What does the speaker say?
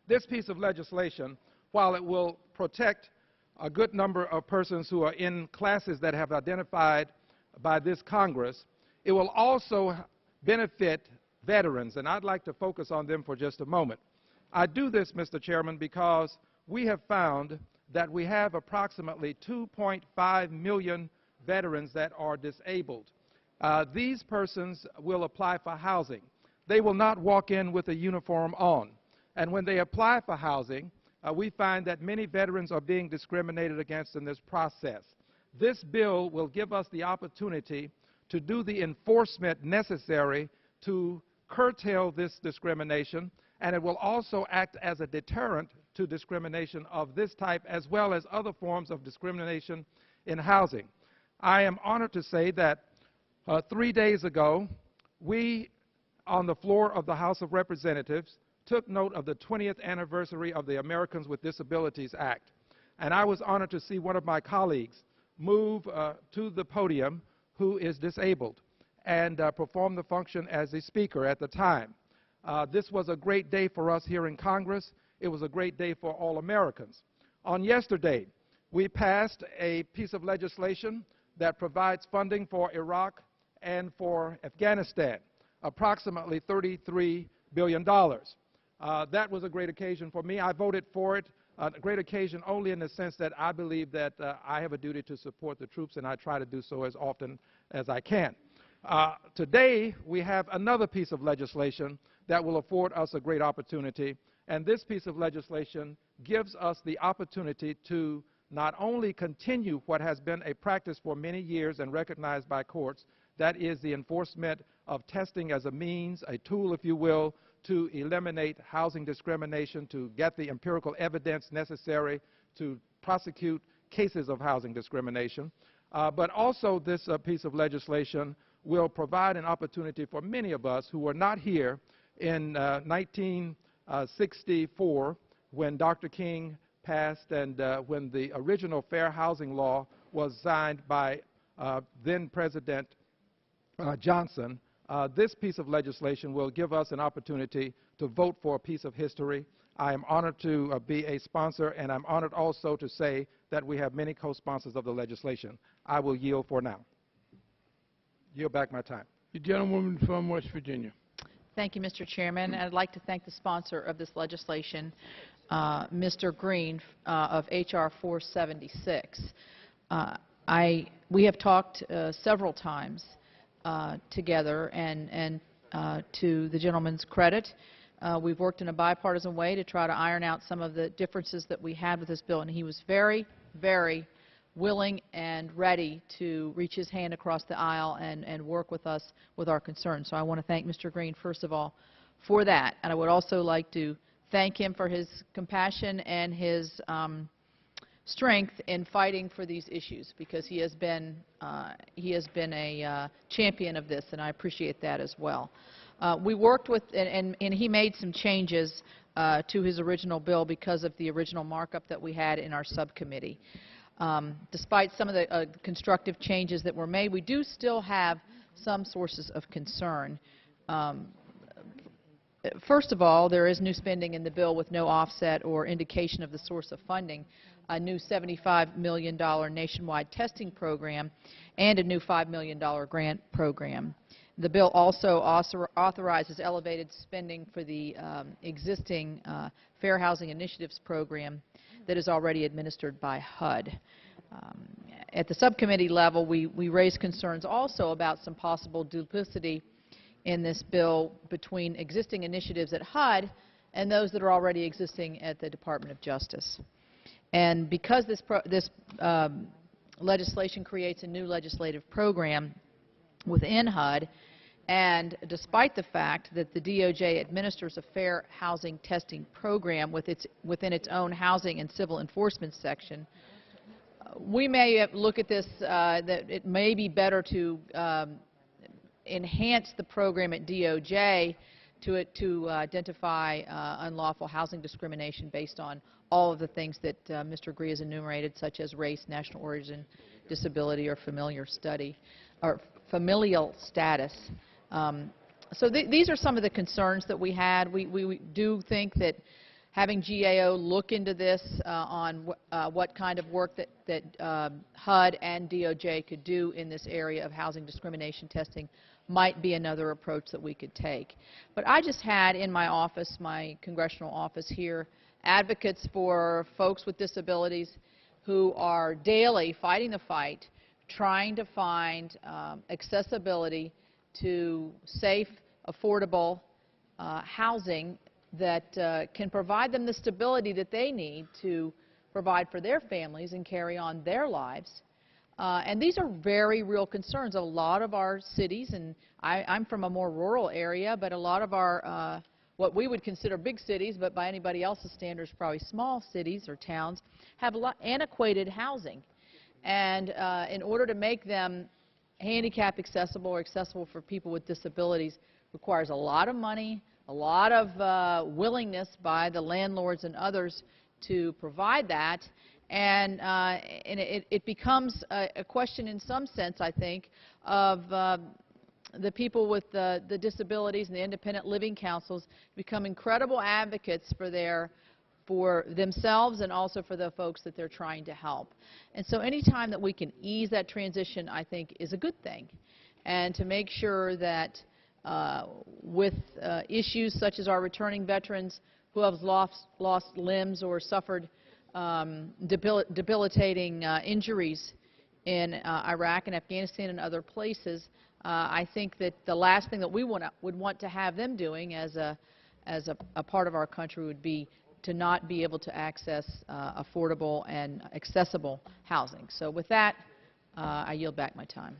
This piece of legislation, while it will protect a good number of persons who are in classes that have identified by this Congress, it will also benefit veterans, and I'd like to focus on them for just a moment. I do this, Mr. Chairman, because we have found that we have approximately 2.5 million veterans that are disabled. These persons will apply for housing. They will not walk in with a uniform on. And when they apply for housing, we find that many veterans are being discriminated against in this process. This bill will give us the opportunity to do the enforcement necessary to curtail this discrimination, and it will also act as a deterrent to discrimination of this type as well as other forms of discrimination in housing. I am honored to say that 3 days ago, we, on the floor of the House of Representatives, took note of the 20th anniversary of the Americans with Disabilities Act. And I was honored to see one of my colleagues move to the podium who is disabled and perform the function as a speaker at the time. This was a great day for us here in Congress. It was a great day for all Americans. On yesterday, we passed a piece of legislation that provides funding for Iraq and for Afghanistan, approximately $33 billion. That was a great occasion for me. I voted for it, a great occasion only in the sense that I believe that I have a duty to support the troops, and I try to do so as often as I can. Today, we have another piece of legislation that will afford us a great opportunity, and this piece of legislation gives us the opportunity to not only continue what has been a practice for many years and recognized by courts, that is the enforcement of testing as a means, a tool, if you will, to eliminate housing discrimination, to get the empirical evidence necessary to prosecute cases of housing discrimination. But also this piece of legislation will provide an opportunity for many of us who were not here in 1964 when Dr. King passed and when the original Fair Housing Law was signed by then President Johnson. This piece of legislation will give us an opportunity to vote for a piece of history. I am honored to be a sponsor, and I'm honored also to say that we have many co-sponsors of the legislation. I will yield for now. Yield back my time. The gentlewoman from West Virginia. Thank you, Mr. Chairman. I'd like to thank the sponsor of this legislation, Mr. Green of H.R. 476. We have talked several times together, and to the gentleman's credit, we've worked in a bipartisan way to try to iron out some of the differences that we had with this bill, and he was very, very willing and ready to reach his hand across the aisle and work with us with our concerns. So I want to thank Mr. Green, first of all, for that. And I would also like to thank him for his compassion and his strength in fighting for these issues, because he has been a champion of this, and I appreciate that as well. We worked with, and he made some changes to his original bill because of the original markup that we had in our subcommittee. Despite some of the constructive changes that were made, we do still have some sources of concern. First of all, there is new spending in the bill with no offset or indication of the source of funding, a new $75 million nationwide testing program, and a new $5 million grant program. The bill also authorizes elevated spending for the existing Fair Housing Initiatives program that is already administered by HUD. At the subcommittee level, we raised concerns also about some possible duplicity in this bill between existing initiatives at HUD and those that are already existing at the Department of Justice. And because this legislation creates a new legislative program within HUD, and despite the fact that the DOJ administers a fair housing testing program within its own housing and civil enforcement section, we may look at this that it may be better to enhance the program at DOJ to identify unlawful housing discrimination based on all of the things that Mr. Gree has enumerated, such as race, national origin, disability, or familial status. So these are some of the concerns that we had. We do think that having GAO look into this on what kind of work that HUD and DOJ could do in this area of housing discrimination testing might be another approach that we could take. But I just had in my office, my congressional office here, advocates for folks with disabilities who are daily fighting the fight, trying to find accessibility to safe, affordable housing that can provide them the stability that they need to provide for their families and carry on their lives. And these are very real concerns. A lot of our cities, and I'm from a more rural area, but a lot of our what we would consider big cities, but by anybody else's standards probably small cities or towns, have a lot antiquated housing. And in order to make them handicap accessible or accessible for people with disabilities requires a lot of money, a lot of willingness by the landlords and others to provide that. And it becomes a question in some sense, I think, of the people with the disabilities and the independent living councils become incredible advocates for themselves and also for the folks that they're trying to help. And so any time that we can ease that transition, I think, is a good thing. And to make sure that with issues such as our returning veterans who have lost limbs or suffered debilitating injuries in Iraq and Afghanistan and other places, I think that the last thing that we would want to have them doing as a part of our country would be to not be able to access affordable and accessible housing. So with that, I yield back my time.